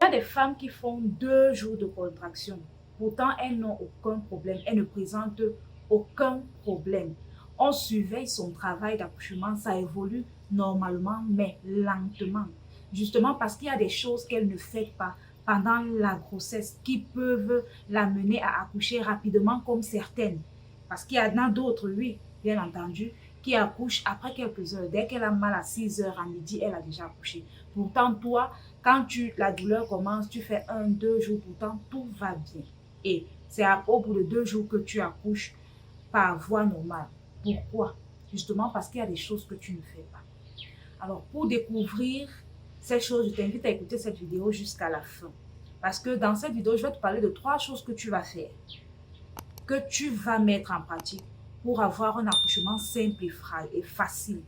a des femmes qui font 2 jours de contraction. Pourtant, elles n'ont aucun problème. Elles ne présentent aucun problème. On surveille son travail d'accouchement. Ça évolue normalement, mais lentement. Justement parce qu'il y a des choses qu'elle ne fait pas pendant la grossesse qui peuvent l'amener à accoucher rapidement comme certaines. Parce qu'il y en a d'autres, oui, bien entendu, qui accouchent après quelques heures. Dès qu'elle a mal à 6 heures à midi, elle a déjà accouché. Pourtant, toi, quand la douleur commence, tu fais 1, 2 jours, pourtant tout va bien. Et c'est au bout de 2 jours que tu accouches par voie normale. Pourquoi? Justement parce qu'il y a des choses que tu ne fais pas. Alors, pour découvrir ces choses, je t'invite à écouter cette vidéo jusqu'à la fin. Parce que dans cette vidéo, je vais te parler de 3 choses que tu vas faire, que tu vas mettre en pratique pour avoir un accouchement simple et facile.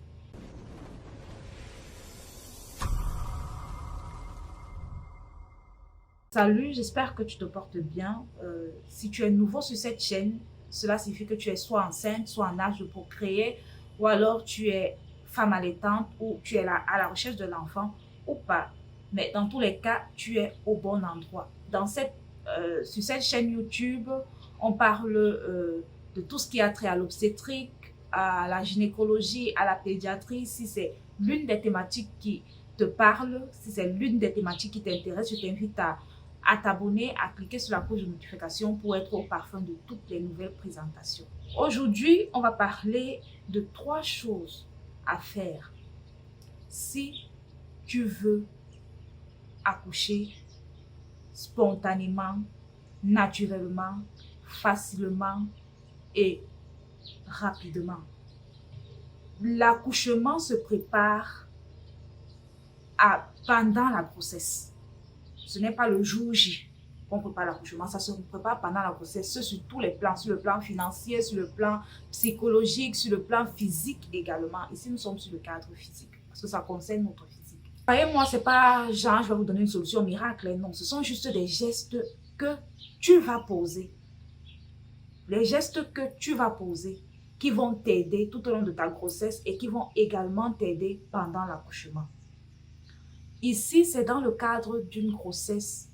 Salut, j'espère que tu te portes bien. Si tu es nouveau sur cette chaîne, cela signifie que tu es soit enceinte, soit en âge de procréer, ou alors tu es femme allaitante, ou tu es à la recherche de l'enfant, ou pas. Mais dans tous les cas, tu es au bon endroit. Sur cette chaîne YouTube, on parle de tout ce qui a trait à l'obstétrique, à la gynécologie, à la pédiatrie. Si c'est l'une des thématiques qui te parle, si c'est l'une des thématiques qui t'intéresse, je t'invite à t'abonner, à cliquer sur la cloche de notification pour être au parfum de toutes les nouvelles présentations. Aujourd'hui, on va parler de 3 choses à faire si tu veux accoucher spontanément, naturellement, facilement et rapidement. L'accouchement se prépare pendant la grossesse. Ce n'est pas le jour J qu'on prépare l'accouchement, ça se prépare pendant la grossesse, sur tous les plans, sur le plan financier, sur le plan psychologique, sur le plan physique également. Ici, nous sommes sur le cadre physique, parce que ça concerne notre physique. Voyez-moi, c'est pas genre, je vais vous donner une solution miracle, non, ce sont juste des gestes que tu vas poser. Les gestes que tu vas poser qui vont t'aider tout au long de ta grossesse et qui vont également t'aider pendant l'accouchement. Ici, c'est dans le cadre d'une grossesse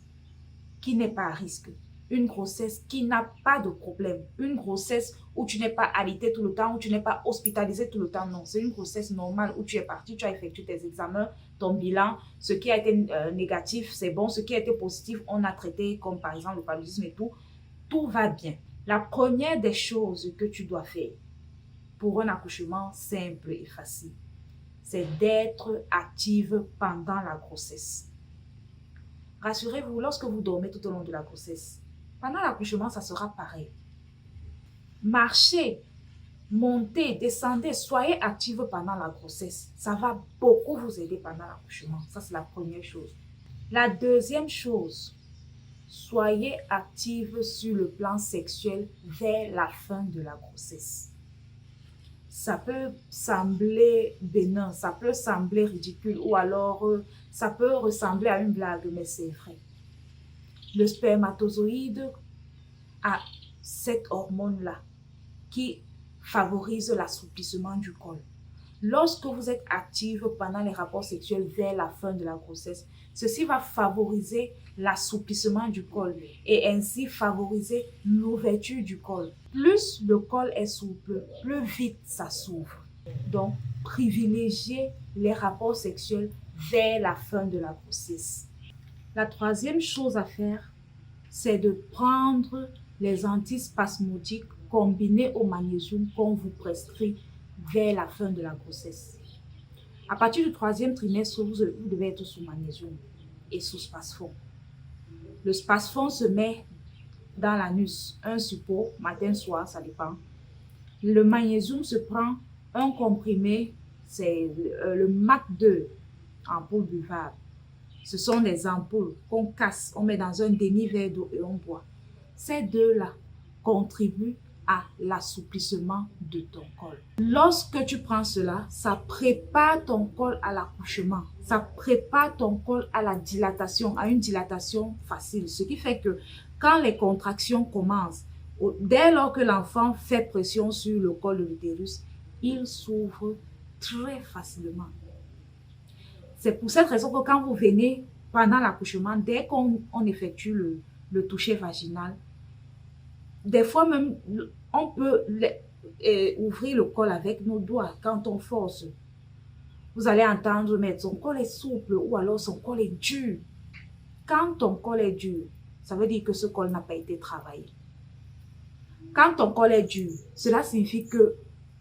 qui n'est pas à risque. Une grossesse qui n'a pas de problème. Une grossesse où tu n'es pas alité tout le temps, où tu n'es pas hospitalisé tout le temps. Non, c'est une grossesse normale où tu es parti, tu as effectué tes examens, ton bilan. Ce qui a été négatif, c'est bon. Ce qui a été positif, on a traité, comme par exemple le paludisme et tout. Tout va bien. La première des choses que tu dois faire pour un accouchement simple et facile, c'est d'être active pendant la grossesse. Rassurez-vous, lorsque vous dormez tout au long de la grossesse, pendant l'accouchement, ça sera pareil. Marchez, montez, descendez, soyez active pendant la grossesse. Ça va beaucoup vous aider pendant l'accouchement. Ça, c'est la première chose. La deuxième chose, soyez active sur le plan sexuel vers la fin de la grossesse. Ça peut sembler bénin, ça peut sembler ridicule ou alors ça peut ressembler à une blague, mais c'est vrai. Le spermatozoïde a cette hormone-là qui favorise l'assouplissement du col. Lorsque vous êtes active pendant les rapports sexuels vers la fin de la grossesse, ceci va favoriser l'assouplissement du col et ainsi favoriser l'ouverture du col. Plus le col est souple, plus vite ça s'ouvre. Donc, privilégiez les rapports sexuels vers la fin de la grossesse. La troisième chose à faire, c'est de prendre les antispasmodiques combinés au magnésium qu'on vous prescrit vers la fin de la grossesse. À partir du 3e trimestre, vous devez être sous magnésium et sous spasfon. Le spasfon se met dans l'anus, un suppôt, matin, soir, ça dépend. Le magnésium se prend un comprimé, c'est le MAC2, ampoule buvable. Ce sont des ampoules qu'on casse, on met dans un demi-verre d'eau et on boit. Ces deux-là contribuent à l'assouplissement de ton col. Lorsque tu prends cela, ça prépare ton col à l'accouchement. Ça prépare ton col à la dilatation, à une dilatation facile. Ce qui fait que quand les contractions commencent, dès lors que l'enfant fait pression sur le col de l'utérus, il s'ouvre très facilement. C'est pour cette raison que quand vous venez pendant l'accouchement, dès qu'on effectue le toucher vaginal, des fois même, on peut ouvrir le col avec nos doigts quand on force. Vous allez entendre, mais son col est souple ou alors son col est dur. Quand ton col est dur, ça veut dire que ce col n'a pas été travaillé. Quand ton col est dur, cela signifie que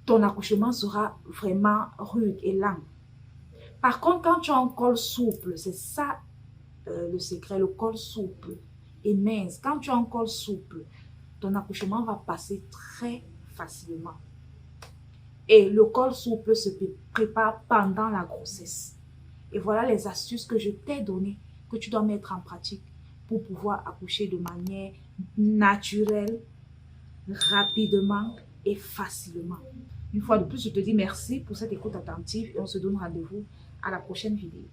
ton accouchement sera vraiment rude et lent. Par contre, quand tu as un col souple, c'est ça le secret, le col souple et mince. Quand tu as un col souple, ton accouchement va passer très facilement. Et le col souple se prépare pendant la grossesse. Et voilà les astuces que je t'ai données, que tu dois mettre en pratique pour pouvoir accoucher de manière naturelle, rapidement et facilement. Une fois de plus, je te dis merci pour cette écoute attentive et on se donne rendez-vous à la prochaine vidéo.